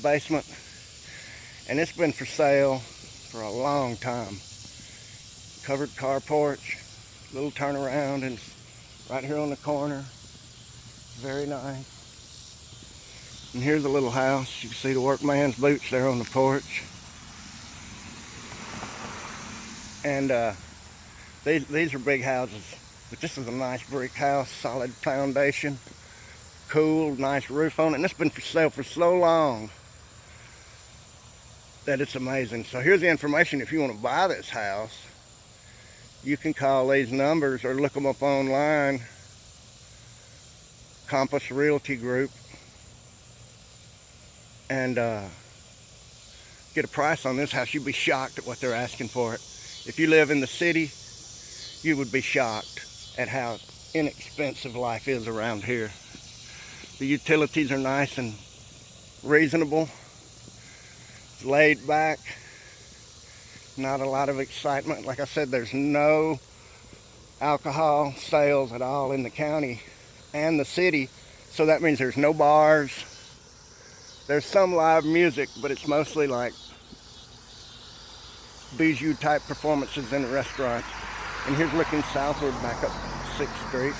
basement, and it's been for sale for a long time. Covered carport, little turnaround, and right here on the corner. Very nice. And here's a little house. You can see the workman's boots there on the porch. And these are big houses, but this is a nice brick house, solid foundation, cool, nice roof on it. And it's been for sale for so long that it's amazing. So here's the information. If you want to buy this house, you can call these numbers or look them up online. Compass Realty Group, and get a price on this house. You'd be shocked at what they're asking for it. If you live in the city, you would be shocked at how inexpensive life is around here. The utilities are nice and reasonable. It's laid back. Not a lot of excitement. Like I said, there's no alcohol sales at all in the county and the city, so that means there's no bars. There's some live music, but it's mostly like bijou type performances in the restaurants. And here's looking southward back up 6th Street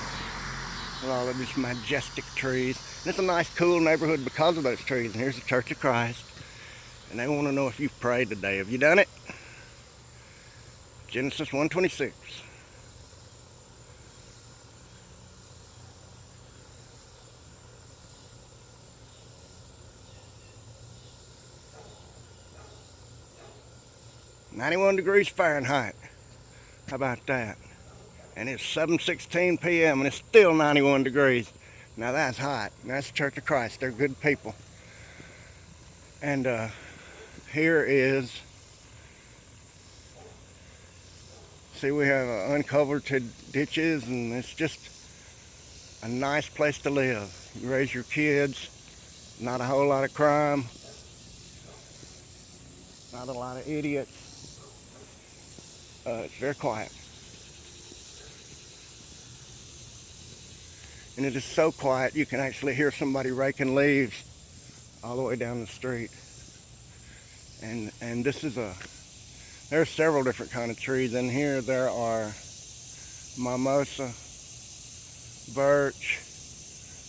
with all of these majestic trees. And it's a nice cool neighborhood because of those trees. And here's the Church of Christ, and they want to know if you've prayed today. Have you done it? Genesis 1:26. .91 degrees Fahrenheit. How about that? And it's 7:16 p.m. and it's still 91 degrees. Now that's hot. That's the Church of Christ. They're good people. And here is, see, we have uncovered ditches, and it's just a nice place to live. You raise your kids. Not a whole lot of crime. Not a lot of idiots. It's very quiet. And it is so quiet you can actually hear somebody raking leaves all the way down the street. And this is there are several different kind of trees in here. There are mimosa, birch,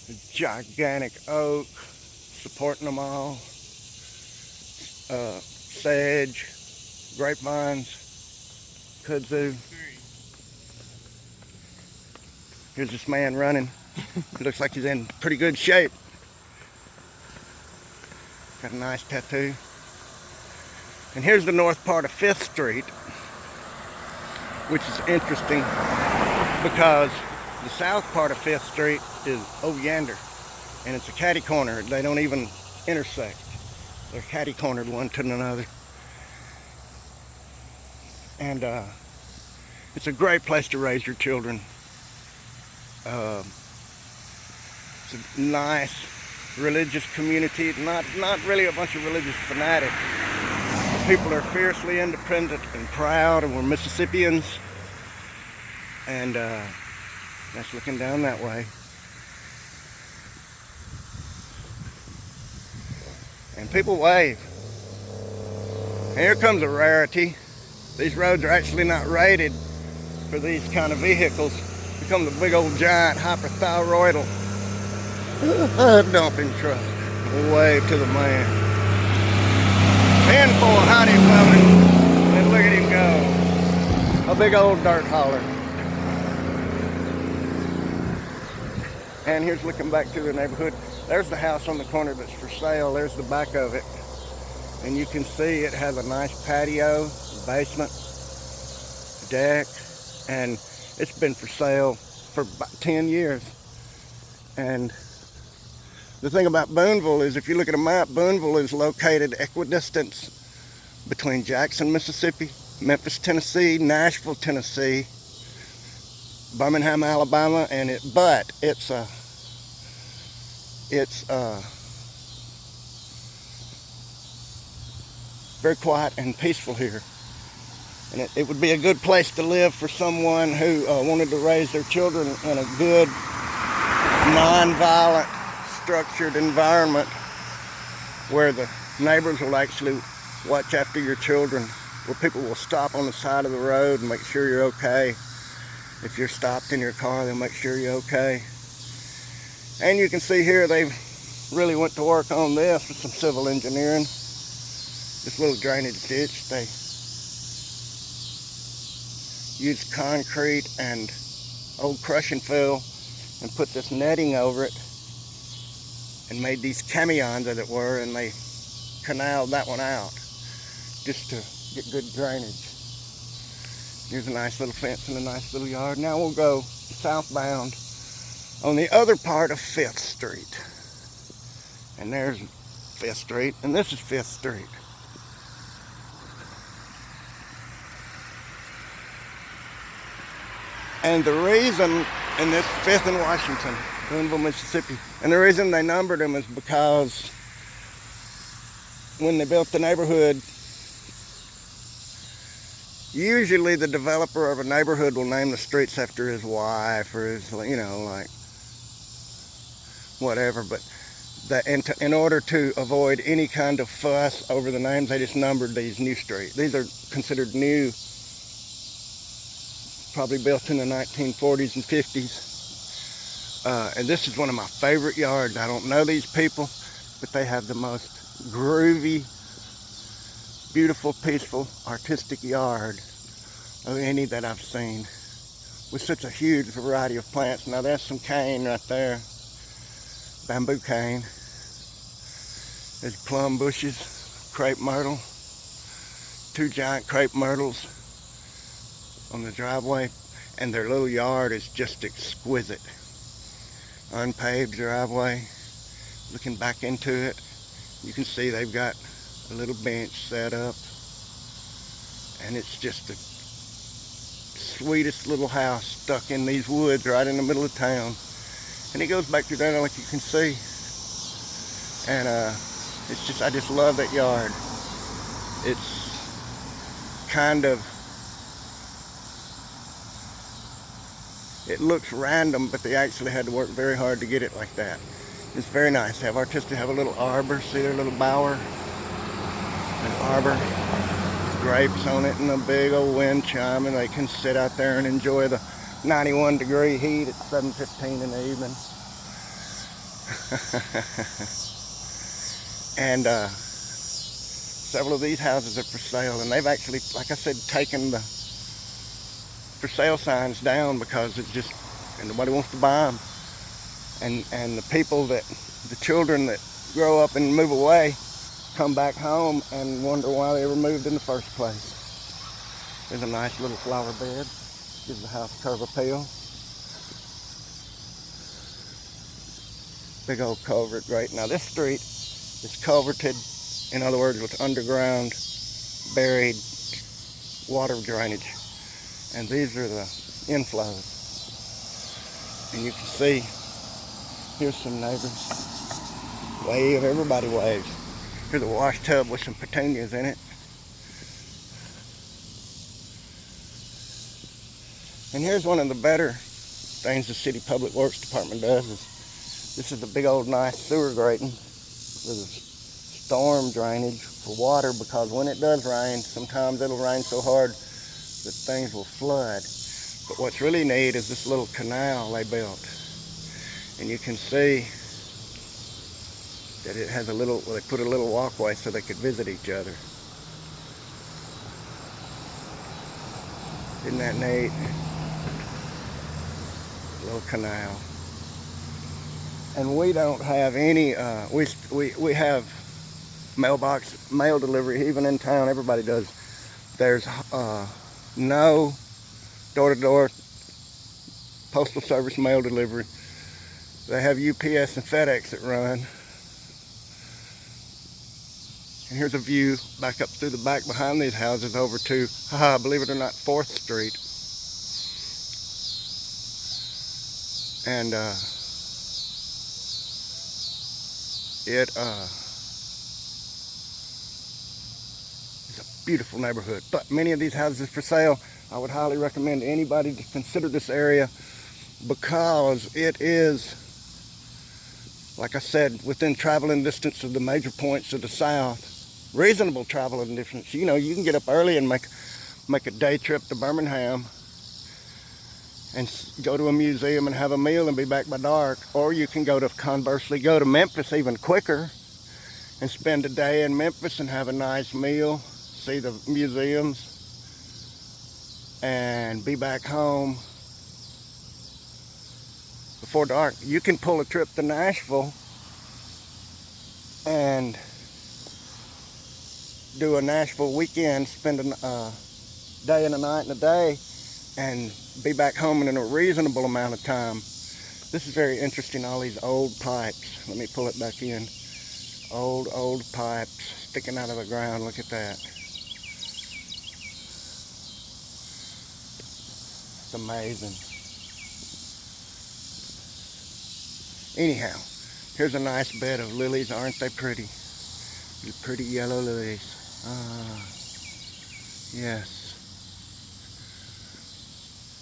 a gigantic oak supporting them all, sage, grapevines, kudzu. Here's this man running. He looks like he's in pretty good shape. Got a nice tattoo. And here's the north part of 5th Street, which is interesting because the south part of 5th Street is over yonder, and it's a catty corner. They don't even intersect. They're catty cornered one to another. And it's a great place to raise your children. It's a nice religious community. Not really a bunch of religious fanatics. People are fiercely independent and proud, and we're Mississippians. And that's looking down that way. And people wave. And here comes a rarity. These roads are actually not rated for these kind of vehicles. Here comes a big old giant hyperthyroidal dumping truck. We'll wave to the man. 10-4, howdy, coming. And look at him go. A big old dirt hauler. And here's looking back to the neighborhood. There's the house on the corner that's for sale. There's the back of it. And you can see it has a nice patio, basement, deck, and it's been for sale for about 10 years. And the thing about Booneville is, if you look at a map, Booneville is located equidistant between Jackson, Mississippi, Memphis, Tennessee, Nashville, Tennessee, Birmingham, Alabama, and it's very quiet and peaceful here. And it would be a good place to live for someone who wanted to raise their children in a good, non-violent, structured environment where the neighbors will actually watch after your children, where people will stop on the side of the road and make sure you're okay. If you're stopped in your car, they'll make sure you're okay. And you can see here they've really went to work on this with some civil engineering. This little drainage ditch, they used concrete and old crushing fill and put this netting over it and made these camions, as it were, and they canaled that one out just to get good drainage. Here's a nice little fence and a nice little yard. Now we'll go southbound on the other part of 5th Street. And there's 5th Street, and this is 5th Street. And the reason, and this 5th and Washington, Booneville, Mississippi, and the reason they numbered them is because when they built the neighborhood, usually the developer of a neighborhood will name the streets after his wife or his, you know, like whatever, but in order to avoid any kind of fuss over the names, they just numbered these new streets. These are considered new, probably built in the 1940s and 50s. And this is one of my favorite yards. I don't know these people, but they have the most groovy, beautiful, peaceful, artistic yard of any that I've seen, with such a huge variety of plants. Now there's some cane right there, bamboo cane. There's plum bushes, crepe myrtle, 2 giant crepe myrtles on the driveway, and their little yard is just exquisite. Unpaved driveway, looking back into it, you can see they've got a little bench set up, and it's just the sweetest little house stuck in these woods right in the middle of town. And it goes back through there like you can see, and it's just, I just love that yard. It's kind of, it looks random, but they actually had to work very hard to get it like that. It's very nice to have artistic, have a little arbor, see their little bower, an arbor, grapes on it and a big old wind chime, and they can sit out there and enjoy the 91-degree heat at 7:15 in the evening. And several of these houses are for sale, and they've actually, like I said, taken the for sale signs down because it's just, and nobody wants to buy them. And the people that, the children that grow up and move away, come back home and wonder why they were moved in the first place. There's a nice little flower bed, gives the house curb appeal. Big old culvert, great. Now this street is culverted, in other words, with underground buried water drainage. And these are the inflows. And you can see, here's some neighbors. Wave, everybody waves. Here's a wash tub with some petunias in it. And here's one of the better things the City Public Works Department does is, this is a big old nice sewer grating with a storm drainage for water, because when it does rain, sometimes it'll rain so hard that things will flood. But what's really neat is this little canal they built. And you can see that it has a little, well, they put a little walkway so they could visit each other. Isn't that neat? Little canal. And we don't have any, we have mail delivery, even in town, everybody does. There's no door-to-door postal service mail delivery. They have UPS and FedEx that run. And here's a view back up through the back behind these houses over to, believe it or not, 4th Street. And it's a beautiful neighborhood. But many of these houses are for sale. I would highly recommend anybody to consider this area because it is Like I said, within traveling distance of the major points of the South. Reasonable traveling distance. You know, you can get up early and make a day trip to Birmingham and go to a museum and have a meal and be back by dark. Or you can conversely go to Memphis even quicker and spend a day in Memphis and have a nice meal, see the museums, and be back home before dark. You can pull a trip to Nashville and do a Nashville weekend, spend a day and a night and a day, and be back home in a reasonable amount of time. This is very interesting, all these old pipes. Let me pull it back in. Old pipes sticking out of the ground. Look at that. It's amazing. Anyhow, here's a nice bed of lilies. Aren't they pretty? The pretty yellow lilies. Yes.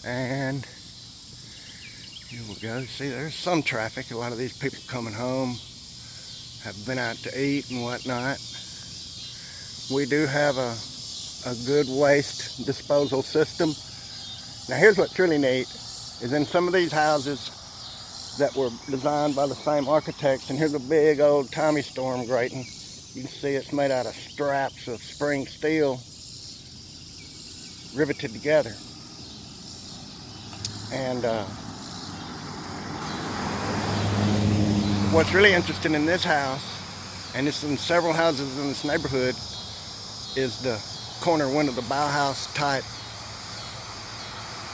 And here we go. See, there's some traffic. A lot of these people coming home have been out to eat and whatnot. We do have a good waste disposal system. Now here's what's really neat, is in some of these houses that were designed by the same architects, and here's a big old Tommy storm grating. You can see it's made out of straps of spring steel riveted together. And what's really interesting in this house, and it's in several houses in this neighborhood, is the corner window, the Bauhaus type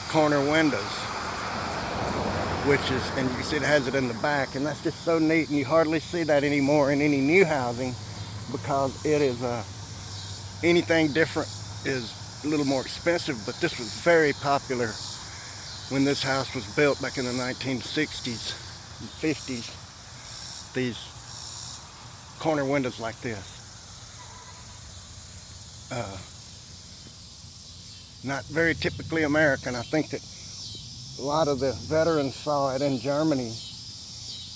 corner windows, which is, and you can see it has it in the back, and that's just so neat, and you hardly see that anymore in any new housing, because it is anything different is a little more expensive. But this was very popular when this house was built back in the 1960s and 50s. These corner windows like this. Not very typically American. I think that a lot of the veterans saw it in Germany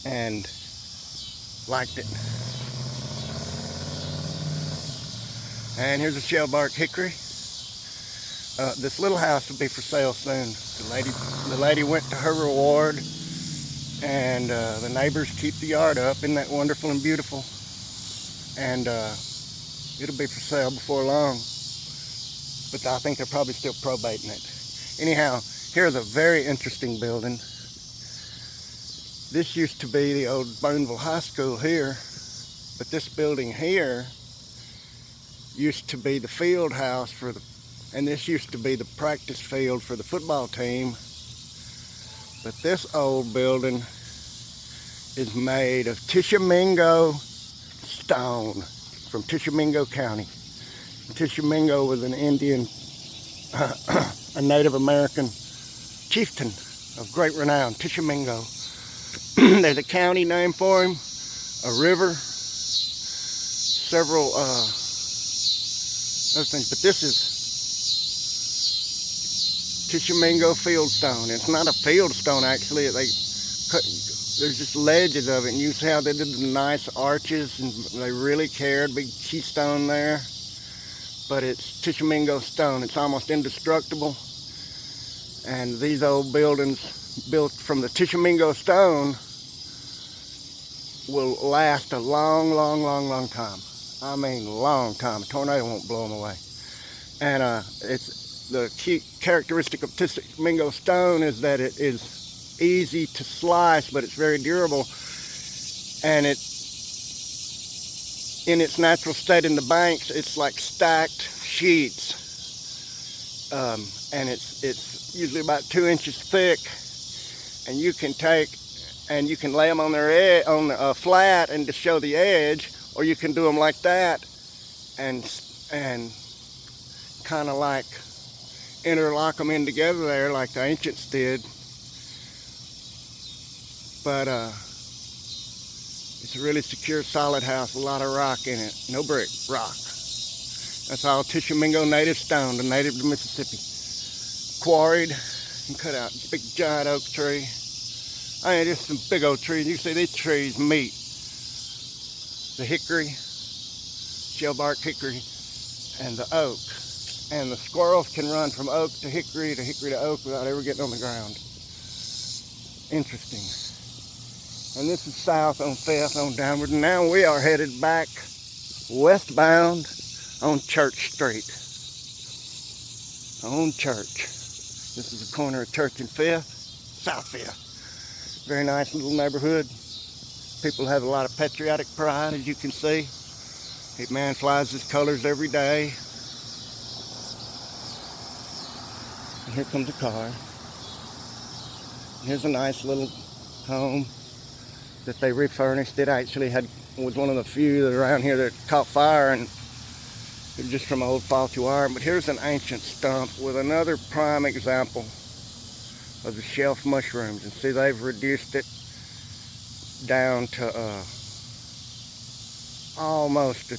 and liked it. And here's a shellbark hickory. This little house will be for sale soon. The lady went to her reward, and the neighbors keep the yard up. Isn't that wonderful and beautiful? And it'll be for sale before long. But I think they're probably still probating it. Anyhow, here's a very interesting building. This used to be the old Booneville High School here, but this building here used to be the field house and this used to be the practice field for the football team. But this old building is made of Tishomingo stone from Tishomingo County. Tishomingo was an Indian, a Native American chieftain of great renown, Tishomingo. There's a county name for him, a river, several other things, but this is Tishomingo fieldstone. It's not a fieldstone actually. There's just ledges of it, and you see how they did the nice arches, and they really cared. Big keystone there, but it's Tishomingo stone. It's almost indestructible, and these old buildings built from the Tishomingo stone will last a long time. I mean, long time. A tornado won't blow them away. And it's the key characteristic of Tishomingo stone is that it is easy to slice, but it's very durable. And it, in its natural state in the banks, it's like stacked sheets, and it's usually about 2 inches thick. And you can lay them on their on the flat and to show the edge. Or you can do them like that and kind of like interlock them in together there like the ancients did. But it's a really secure, solid house, a lot of rock in it. No brick, rock. That's all Tishomingo native stone, the native to Mississippi. Quarried and cut out. Big giant oak tree. I mean, just some big old trees. You can see these trees meet the hickory, shellbark hickory, and the oak. And the squirrels can run from oak to hickory to oak without ever getting on the ground. Interesting. And this is south on 5th on downward. And now we are headed back westbound on Church Street. On Church. This is the corner of Church and 5th, South 5th. Very nice little neighborhood. People have a lot of patriotic pride, as you can see. A man flies his colors every day. And here comes a car. And here's a nice little home that they refurnished. It actually was one of the few that around here that caught fire, and it was just from old faulty wire. But here's an ancient stump with another prime example of the shelf mushrooms. And see, they've reduced it down to almost a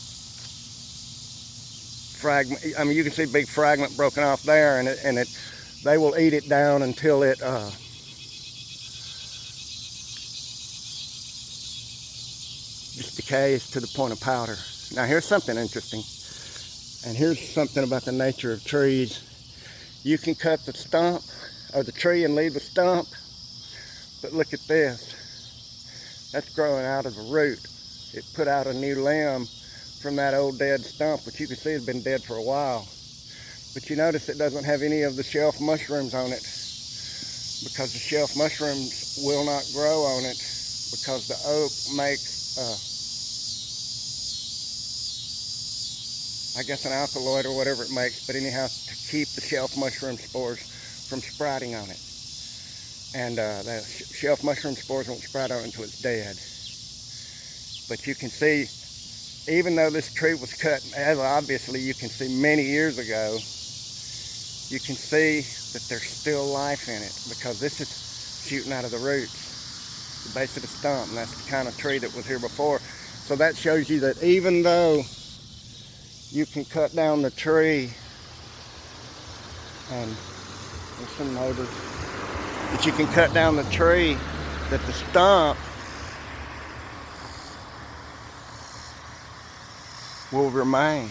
fragment. I mean, you can see a big fragment broken off there, and they will eat it down until it just decays to the point of powder. Now here's something interesting, and here's something about the nature of trees. You can cut the stump or the tree and leave the stump, but look at this. That's growing out of a root. It put out a new limb from that old dead stump, which you can see has been dead for a while. But you notice it doesn't have any of the shelf mushrooms on it, because the shelf mushrooms will not grow on it, because the oak makes I guess an alkaloid or whatever it makes, but anyhow, to keep the shelf mushroom spores from sprouting on it. And the shelf mushroom spores won't sprout on it until it's dead. But you can see, even though this tree was cut, as obviously you can see many years ago, you can see that there's still life in it, because this is shooting out of the roots, the base of the stump, and that's the kind of tree that was here before. So that shows you that even though you can cut down the tree, and there's some neighbors, that you can cut down the tree, that the stump will remain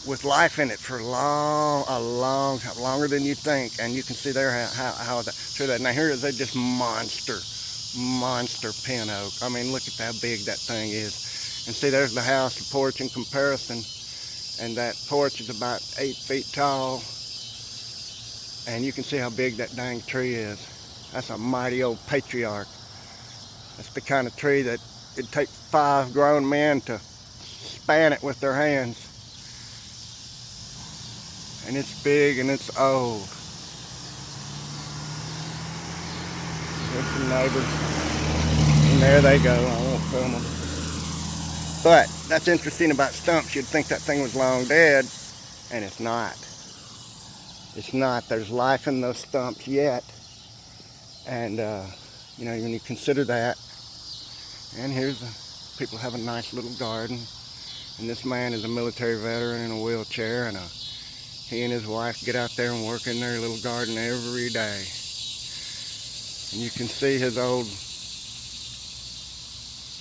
with life in it for a long time, longer than you think. And you can see there how through that. Now here is a just monster pin oak. I mean, look at how big that thing is. And see, there's the house, the porch in comparison, and that porch is about 8 feet tall. And you can see how big that dang tree is. That's a mighty old patriarch. That's the kind of tree that it'd take 5 grown men to span it with their hands. And it's big and it's old. There's some neighbors. And there they go. I won't film them. But that's interesting about stumps. You'd think that thing was long dead, and it's not. It's not. There's life in those stumps yet. And, you know, when you consider that. And people have a nice little garden. And this man is a military veteran in a wheelchair, and he and his wife get out there and work in their little garden every day. And you can see his old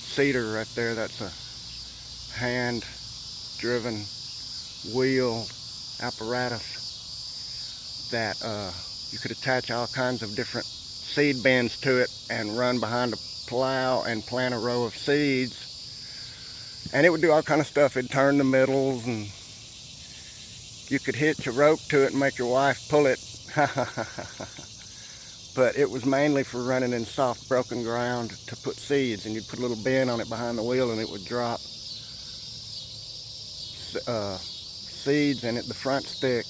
cedar right there. That's a hand-driven wheel apparatus that you could attach all kinds of different seed bins to it and run behind a plow and plant a row of seeds. And it would do all kind of stuff. It'd turn the middles, and you could hitch a rope to it and make your wife pull it. But it was mainly for running in soft, broken ground to put seeds. And you'd put a little bin on it behind the wheel, and it would drop seeds in it. The front stick,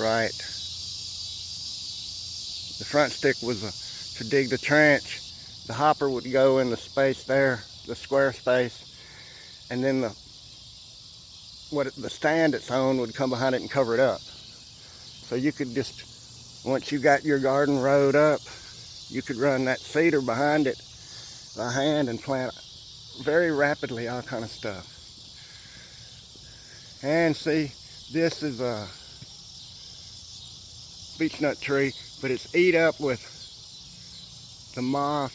right. The front stick was to dig the trench. The hopper would go in the space there, the square space, and then the stand it's on would come behind it and cover it up. So you could just, once you got your garden rowed up, you could run that cedar behind it by hand and plant very rapidly all kind of stuff. And see, this is beech nut tree, but it's eat up with the moth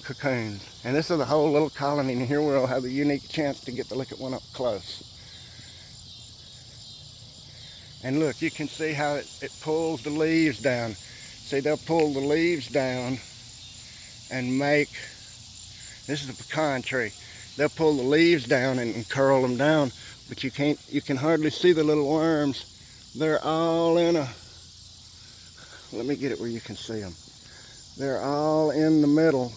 cocoons. And this is a whole little colony, and here we'll have a unique chance to get to look at one up close. And look, you can see how it pulls the leaves down. See, they'll pull the leaves down and make, this is a pecan tree. They'll pull the leaves down and curl them down, but you can hardly see the little worms. They're all in a, let me get it where you can see them. They're all in the middle.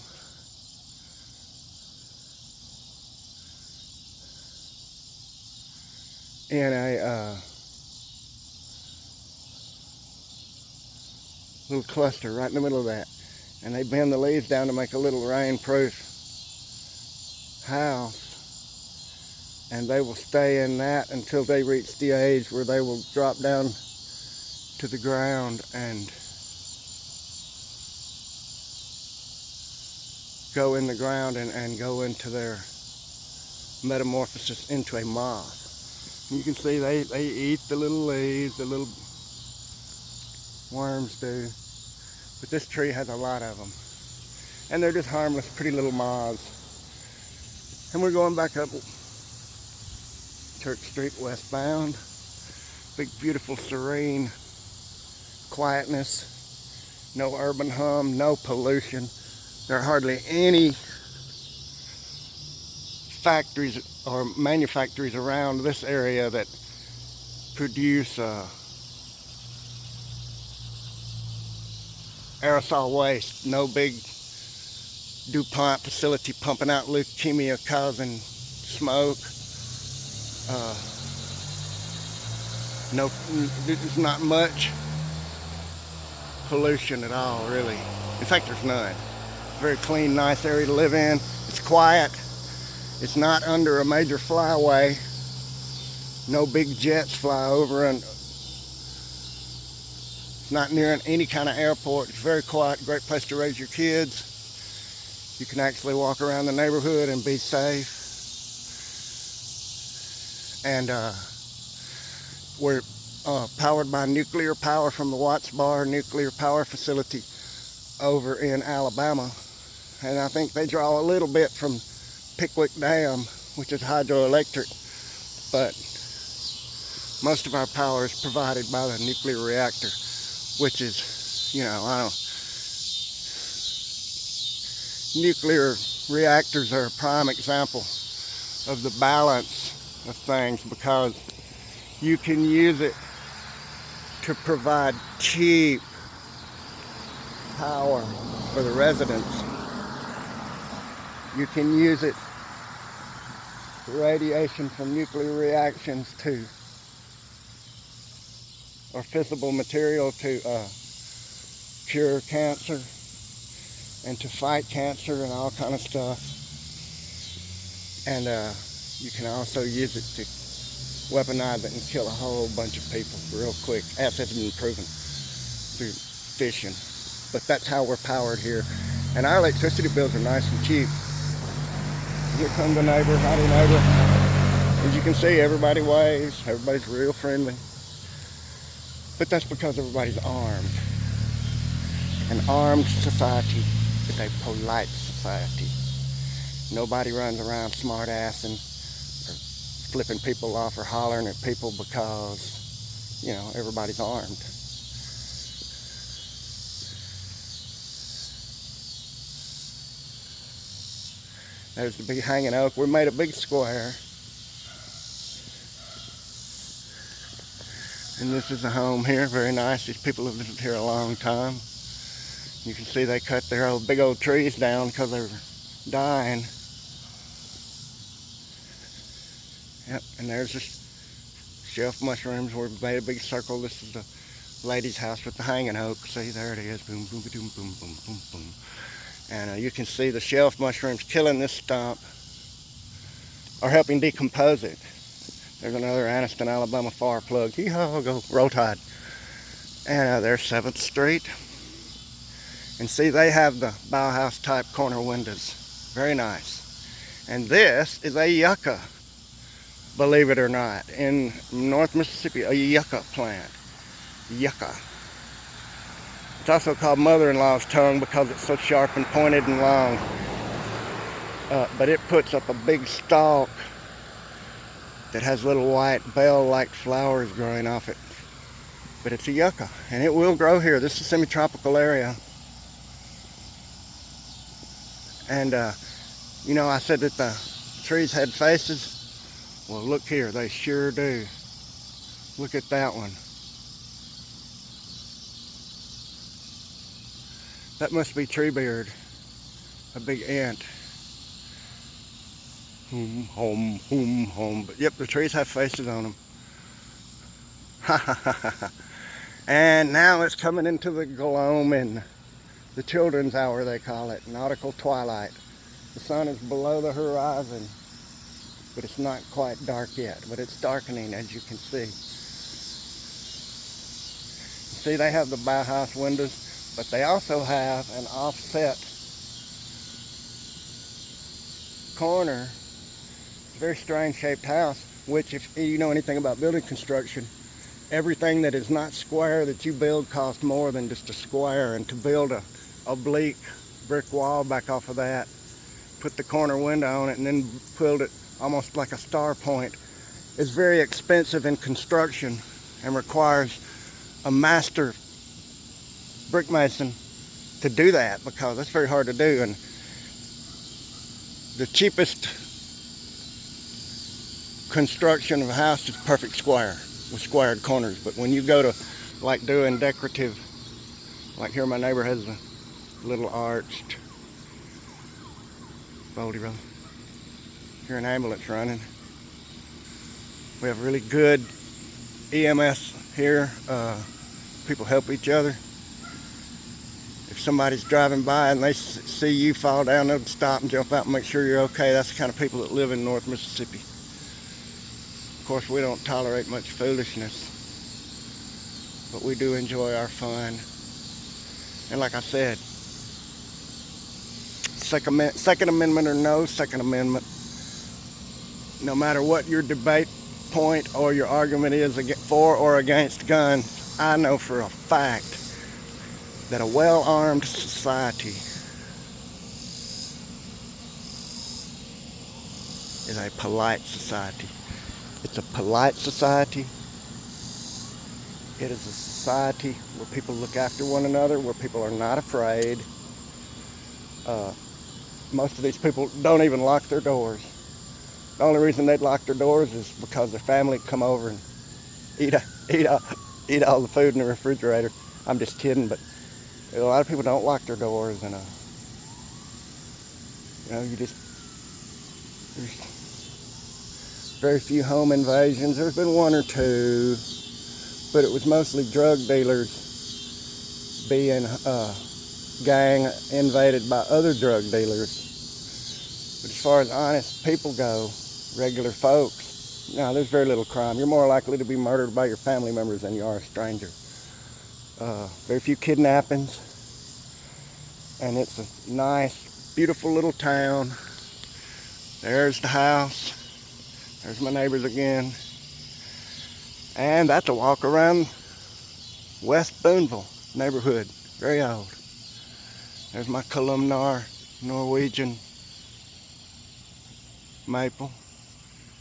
In a little cluster right in the middle of that. And they bend the leaves down to make a little rain-proof house. And they will stay in that until they reach the age where they will drop down to the ground and go in the ground and go into their metamorphosis into a moth. You can see they eat the little leaves, the little worms do. But this tree has a lot of them. And they're just harmless, pretty little moths. And we're going back up Church Street westbound. Big, beautiful, serene quietness. No urban hum, no pollution. There are hardly any factories or manufactories around this area that produce aerosol waste. No big DuPont facility pumping out leukemia causing smoke. No, there's not much pollution at all, really. In fact, there's none. It's a very clean, nice area to live in. It's quiet. It's not under a major flyway. No big jets fly over, and it's not near any kind of airport. It's very quiet, great place to raise your kids. You can actually walk around the neighborhood and be safe. And we're powered by nuclear power from the Watts Bar nuclear power facility over in Alabama. And I think they draw a little bit from Pickwick Dam, which is hydroelectric, but most of our power is provided by the nuclear reactor, which is, you know, nuclear reactors are a prime example of the balance of things, because you can use it to provide cheap power for the residents. You can use it, radiation from nuclear reactions to, or fissile material to cure cancer and to fight cancer and all kind of stuff. And you can also use it to weaponize it and kill a whole bunch of people real quick, as has been proven through fission. But that's how we're powered here. And our electricity bills are nice and cheap. Here comes the neighbor, howdy neighbor. As you can see, everybody waves, everybody's real friendly. But that's because everybody's armed. An armed society is a polite society. Nobody runs around smart-assing or flipping people off or hollering at people because, you know, everybody's armed. There's the big hanging oak. We made a big square. And this is a home here, very nice. These people have lived here a long time. You can see they cut their old big old trees down because they're dying. Yep, and there's just shelf mushrooms where we made a big circle. This is the lady's house with the hanging oak. See, there it is. Boom, boom, boom, boom, boom, boom, boom. And you can see the shelf mushrooms killing this stump or helping decompose it. There's another Anniston, Alabama fire plug. Hee-haw, go roll tide. And there's 7th Street. And see, they have the Bauhaus type corner windows. Very nice. And this is a yucca, believe it or not, in North Mississippi, a yucca plant. yucca. It's also called mother-in-law's tongue because it's so sharp and pointed and long. But it puts up a big stalk that has little white bell-like flowers growing off it. But it's a yucca, and it will grow here. This is a semi-tropical area. And, you know, I said that the trees had faces. Well, look here, they sure do. Look at that one. That must be Treebeard, a big ant. Home. But yep, the trees have faces on them. And now it's coming into the gloaming, the children's hour they call it, nautical twilight. The sun is below the horizon, but it's not quite dark yet, but it's darkening, as you can see. See, they have the Bauhaus windows, but they also have an offset corner. It's a very strange shaped house, which if you know anything about building construction, everything that is not square that you build costs more than just a square. And to build a oblique brick wall back off of that, put the corner window on it, and then build it almost like a star point is very expensive in construction and requires a master brick mason to do that, because that's very hard to do. And the cheapest construction of a house is perfect square with squared corners. But when you go to like doing decorative, like here my neighbor has a little arched foldy road. Hear an ambulance running. We have really good EMS here. People help each other. If somebody's driving by and they see you fall down, they'll stop and jump out and make sure you're okay. That's the kind of people that live in North Mississippi. Of course, we don't tolerate much foolishness, but we do enjoy our fun. And like I said, Second Amendment or no Second Amendment, no matter what your debate point or your argument is for or against guns, I know for a fact that a well-armed society is a polite society. It's a polite society. It is a society where people look after one another, where people are not afraid. Most of these people don't even lock their doors. The only reason they'd lock their doors is because their family would come over and eat all the food in the refrigerator. I'm just kidding, but a lot of people don't lock their doors, and you know, there's very few home invasions. There's been one or two, but it was mostly drug dealers being gang invaded by other drug dealers. But as far as honest people go, regular folks, no, there's very little crime. You're more likely to be murdered by your family members than you are a stranger. Very few kidnappings, and it's a nice, beautiful little town. There's the house. There's my neighbors again. And that's a walk around West Booneville neighborhood. Very old. There's my columnar Norwegian maple.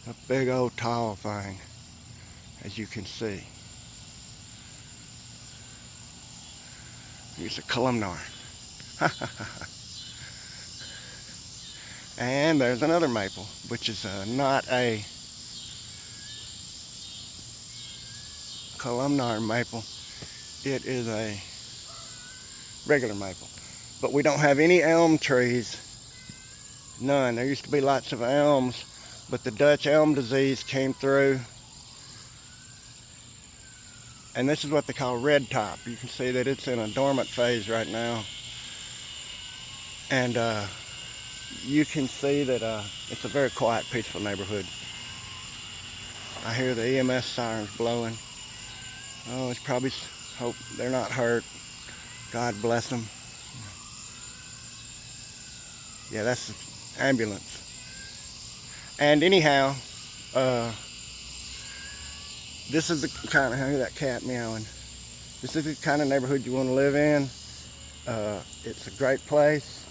A big old tall thing, as you can see. It's a columnar. And there's another maple, which is not a columnar maple. It is a regular maple. But we don't have any elm trees. None. There used to be lots of elms, but the Dutch elm disease came through. And this is what they call red top. You can see that it's in a dormant phase right now. And you can see that it's a very quiet, peaceful neighborhood. I hear the EMS sirens blowing. Oh, it's probably, hope they're not hurt. God bless them. Yeah, that's the ambulance. And anyhow, this is the kind of, hear that cat meowing. This is the kind of neighborhood you want to live in. It's a great place.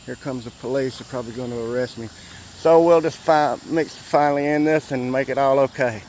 Here comes the police. They're probably going to arrest me. So we'll just finally end this and make it all okay.